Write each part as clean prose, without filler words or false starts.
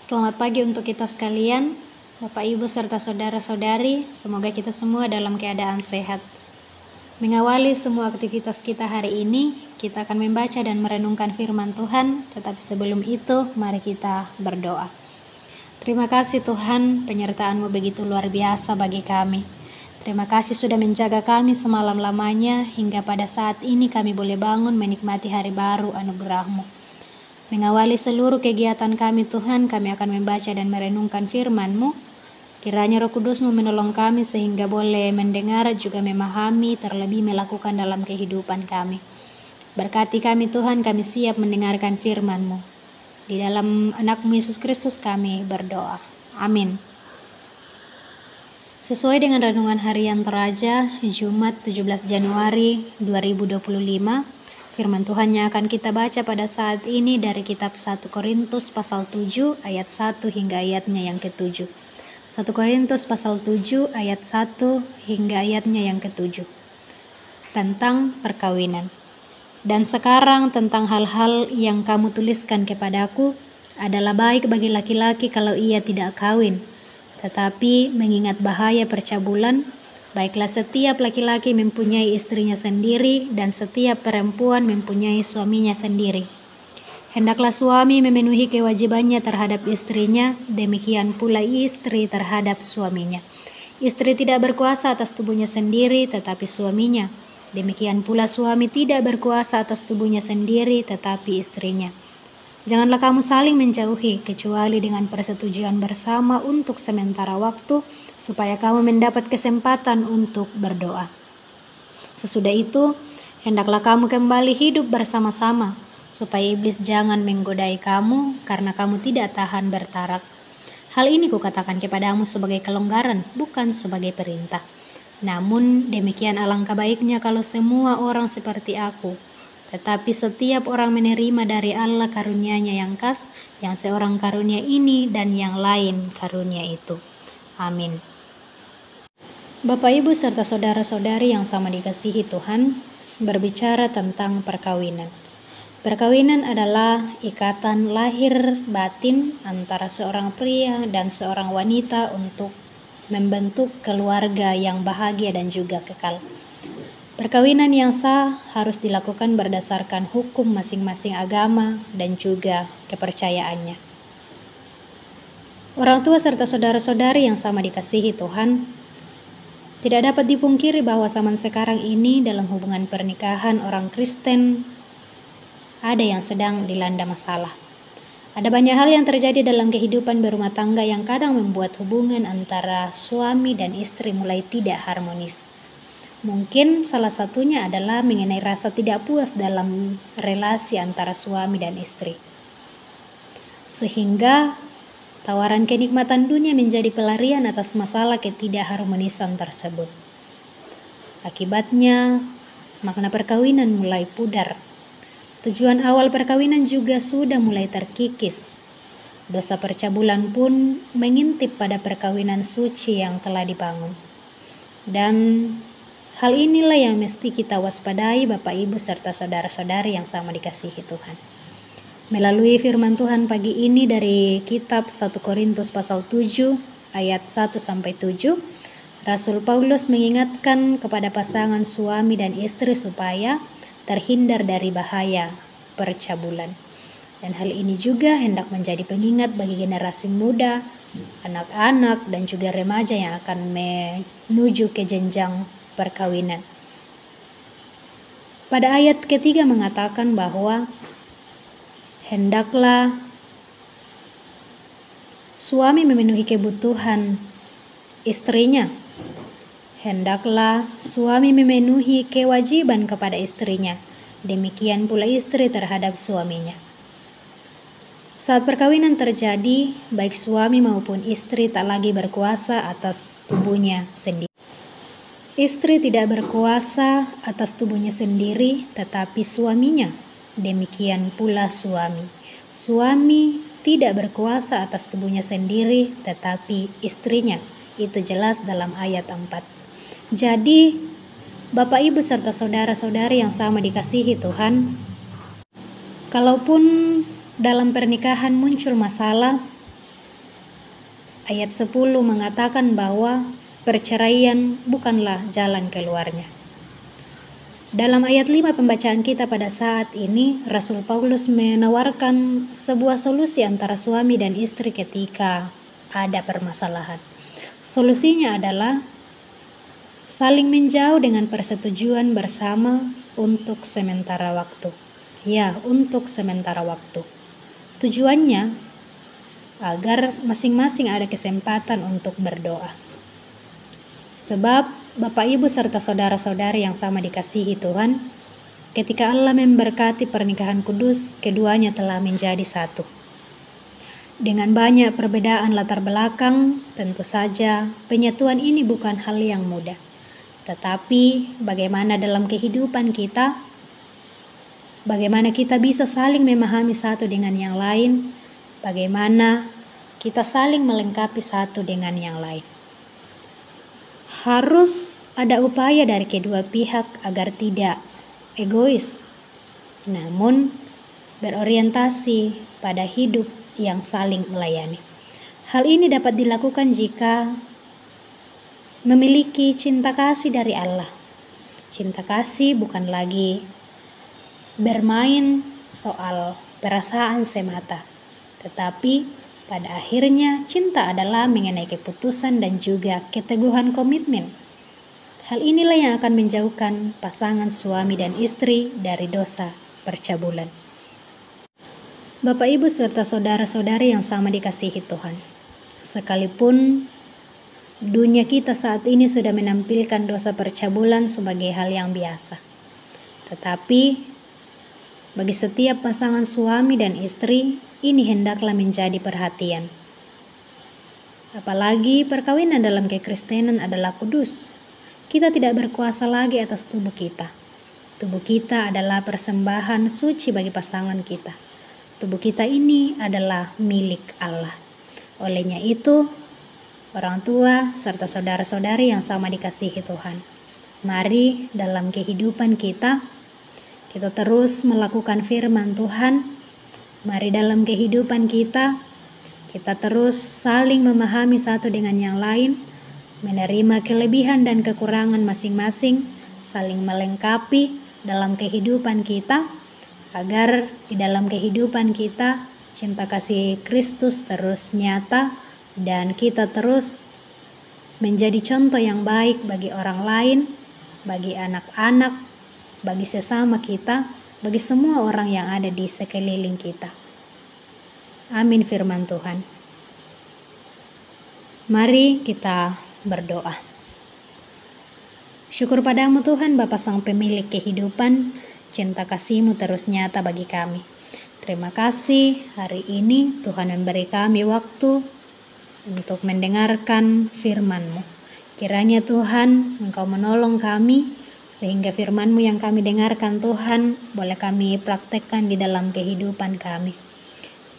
Selamat pagi untuk kita sekalian, Bapak Ibu serta saudara-saudari, semoga kita semua dalam keadaan sehat. Mengawali semua aktivitas kita hari ini, kita akan membaca dan merenungkan firman Tuhan, tetapi sebelum itu, mari kita berdoa. Terima kasih Tuhan, penyertaan-Mu begitu luar biasa bagi kami. Terima kasih sudah menjaga kami semalam lamanya, hingga pada saat ini kami boleh bangun menikmati hari baru anugerah-Mu. Mengawali seluruh kegiatan kami Tuhan, kami akan membaca dan merenungkan firman-Mu. Kiranya Roh Kudus-Mu menolong kami sehingga boleh mendengar juga memahami, terlebih melakukan dalam kehidupan kami. Berkati kami Tuhan, kami siap mendengarkan firman-Mu. Di dalam anak-Mu Yesus Kristus kami berdoa. Amin. Sesuai dengan renungan harian Teraja, Jumat 17 Januari 2025, firman Tuhan yang akan kita baca pada saat ini dari kitab 1 Korintus pasal 7 ayat 1 hingga ayatnya yang ke-7. 1 Korintus pasal 7 ayat 1 hingga ayatnya yang ke-7. Tentang perkawinan. Dan sekarang tentang hal-hal yang kamu tuliskan kepadaku adalah baik bagi laki-laki kalau ia tidak kawin, tetapi mengingat bahaya percabulan, baiklah setiap laki-laki mempunyai istrinya sendiri dan setiap perempuan mempunyai suaminya sendiri. Hendaklah suami memenuhi kewajibannya terhadap istrinya, demikian pula istri terhadap suaminya. Istri tidak berkuasa atas tubuhnya sendiri tetapi suaminya. Demikian pula suami tidak berkuasa atas tubuhnya sendiri tetapi istrinya. Janganlah kamu saling menjauhi kecuali dengan persetujuan bersama untuk sementara waktu, supaya kamu mendapat kesempatan untuk berdoa. Sesudah itu, hendaklah kamu kembali hidup bersama-sama, supaya iblis jangan menggodai kamu karena kamu tidak tahan bertarak. Hal ini kukatakan kepadamu sebagai kelonggaran, bukan sebagai perintah. Namun demikian alangkah baiknya kalau semua orang seperti aku. Tetapi setiap orang menerima dari Allah karunia-Nya yang khas, yang seorang karunia ini dan yang lain karunia itu. Amin. Bapak Ibu serta saudara-saudari yang sama dikasihi Tuhan, berbicara tentang perkawinan. Perkawinan adalah ikatan lahir batin antara seorang pria dan seorang wanita untuk membentuk keluarga yang bahagia dan juga kekal. Perkawinan yang sah harus dilakukan berdasarkan hukum masing-masing agama dan juga kepercayaannya. Orang tua serta saudara-saudari yang sama dikasihi Tuhan, tidak dapat dipungkiri bahwa zaman sekarang ini dalam hubungan pernikahan orang Kristen ada yang sedang dilanda masalah. Ada banyak hal yang terjadi dalam kehidupan berumah tangga yang kadang membuat hubungan antara suami dan istri mulai tidak harmonis. Mungkin salah satunya adalah mengenai rasa tidak puas dalam relasi antara suami dan istri. Sehingga tawaran kenikmatan dunia menjadi pelarian atas masalah ketidakharmonisan tersebut. Akibatnya, makna perkawinan mulai pudar. Tujuan awal perkawinan juga sudah mulai terkikis. Dosa percabulan pun mengintip pada perkawinan suci yang telah dibangun. Dan hal inilah yang mesti kita waspadai Bapak Ibu serta saudara-saudari yang sama dikasihi Tuhan. Melalui firman Tuhan pagi ini dari kitab 1 Korintus pasal 7 ayat 1-7, Rasul Paulus mengingatkan kepada pasangan suami dan istri supaya terhindar dari bahaya percabulan. Dan hal ini juga hendak menjadi pengingat bagi generasi muda, anak-anak dan juga remaja yang akan menuju ke jenjang perkawinan. Pada ayat ketiga mengatakan bahwa hendaklah suami memenuhi kebutuhan istrinya. Hendaklah suami memenuhi kewajiban kepada istrinya. Demikian pula istri terhadap suaminya. Saat perkawinan terjadi, baik suami maupun istri tak lagi berkuasa atas tubuhnya sendiri. Istri tidak berkuasa atas tubuhnya sendiri, tetapi suaminya. Demikian pula suami. Suami tidak berkuasa atas tubuhnya sendiri, tetapi istrinya. Itu jelas dalam ayat 4. Jadi, Bapak Ibu serta saudara-saudari yang sama dikasihi Tuhan, kalaupun dalam pernikahan muncul masalah, ayat 10 mengatakan bahwa perceraian bukanlah jalan keluarnya. Dalam ayat 5 pembacaan kita pada saat ini, Rasul Paulus menawarkan sebuah solusi antara suami dan istri ketika ada permasalahan. Solusinya adalah saling menjauh dengan persetujuan bersama untuk sementara waktu. Ya, untuk sementara waktu. Tujuannya agar masing-masing ada kesempatan untuk berdoa. Sebab Bapak Ibu serta saudara-saudari yang sama dikasihi Tuhan, ketika Allah memberkati pernikahan kudus, keduanya telah menjadi satu. Dengan banyak perbedaan latar belakang, tentu saja penyatuan ini bukan hal yang mudah. Tetapi bagaimana dalam kehidupan kita, bagaimana kita bisa saling memahami satu dengan yang lain, bagaimana kita saling melengkapi satu dengan yang lain. Harus ada upaya dari kedua pihak agar tidak egois, namun berorientasi pada hidup yang saling melayani. Hal ini dapat dilakukan jika memiliki cinta kasih dari Allah. Cinta kasih bukan lagi bermain soal perasaan semata, tetapi pada akhirnya cinta adalah mengenai keputusan dan juga keteguhan komitmen. Hal inilah yang akan menjauhkan pasangan suami dan istri dari dosa percabulan. Bapak Ibu serta saudara-saudari yang sama dikasihi Tuhan, sekalipun dunia kita saat ini sudah menampilkan dosa percabulan sebagai hal yang biasa, tetapi bagi setiap pasangan suami dan istri, ini hendaklah menjadi perhatian. Apalagi perkawinan dalam kekristenan adalah kudus. Kita tidak berkuasa lagi atas tubuh kita. Tubuh kita adalah persembahan suci bagi pasangan kita. Tubuh kita ini adalah milik Allah. Olehnya itu, orang tua serta saudara-saudari yang sama dikasihi Tuhan, mari dalam kehidupan kita terus melakukan firman Tuhan. Mari dalam kehidupan kita terus saling memahami satu dengan yang lain, menerima kelebihan dan kekurangan masing-masing, saling melengkapi dalam kehidupan kita, agar di dalam kehidupan kita cinta kasih Kristus terus nyata dan kita terus menjadi contoh yang baik bagi orang lain, bagi anak-anak, bagi sesama kita, bagi semua orang yang ada di sekeliling kita. Amin firman Tuhan. Mari kita berdoa. Syukur padamu Tuhan Bapa Sang Pemilik kehidupan, cinta kasih-Mu terus nyata bagi kami. Terima kasih hari ini Tuhan memberi kami waktu untuk mendengarkan firman-Mu. Kiranya Tuhan Engkau menolong kami, sehingga firman-Mu yang kami dengarkan Tuhan boleh kami praktekkan di dalam kehidupan kami.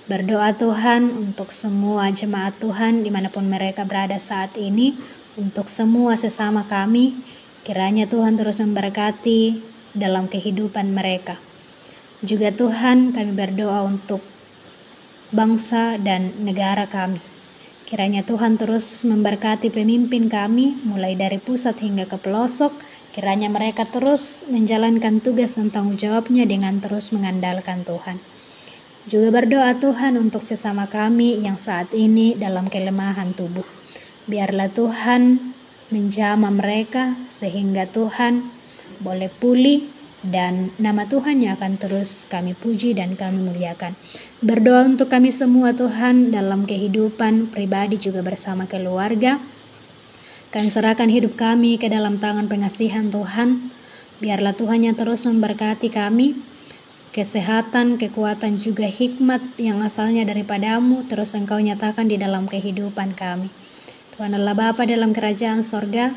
Berdoa Tuhan untuk semua jemaat Tuhan dimanapun mereka berada saat ini, untuk semua sesama kami, kiranya Tuhan terus memberkati dalam kehidupan mereka. Juga Tuhan kami berdoa untuk bangsa dan negara kami. Kiranya Tuhan terus memberkati pemimpin kami mulai dari pusat hingga ke pelosok. Kiranya mereka terus menjalankan tugas dan tanggung jawabnya dengan terus mengandalkan Tuhan. Juga berdoa Tuhan untuk sesama kami yang saat ini dalam kelemahan tubuh. Biarlah Tuhan menjamah mereka sehingga Tuhan boleh pulih dan nama Tuhan yang akan terus kami puji dan kami muliakan. Berdoa untuk kami semua Tuhan dalam kehidupan pribadi juga bersama keluarga. Kami serahkan hidup kami ke dalam tangan pengasihan Tuhan. Biarlah Tuhan yang terus memberkati kami. Kesehatan, kekuatan juga hikmat yang asalnya daripada-Mu terus Engkau nyatakan di dalam kehidupan kami. Tuhan Allah Bapa dalam kerajaan sorga,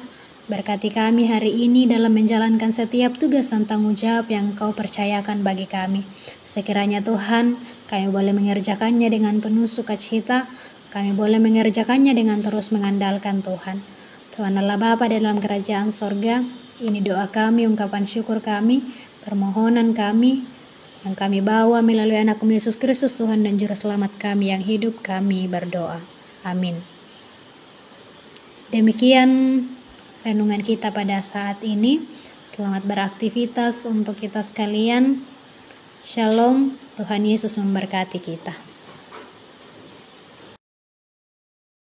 berkati kami hari ini dalam menjalankan setiap tugas dan tanggung jawab yang Engkau percayakan bagi kami. Sekiranya Tuhan, kami boleh mengerjakannya dengan penuh sukacita, kami boleh mengerjakannya dengan terus mengandalkan Tuhan. Tuhan Allah Bapa dalam kerajaan sorga, ini doa kami, ungkapan syukur kami, permohonan kami, yang kami bawa melalui anak Yesus Kristus Tuhan dan Juru Selamat kami yang hidup, kami berdoa. Amin. Demikian renungan kita pada saat ini. Selamat beraktivitas untuk kita sekalian. Shalom, Tuhan Yesus memberkati kita.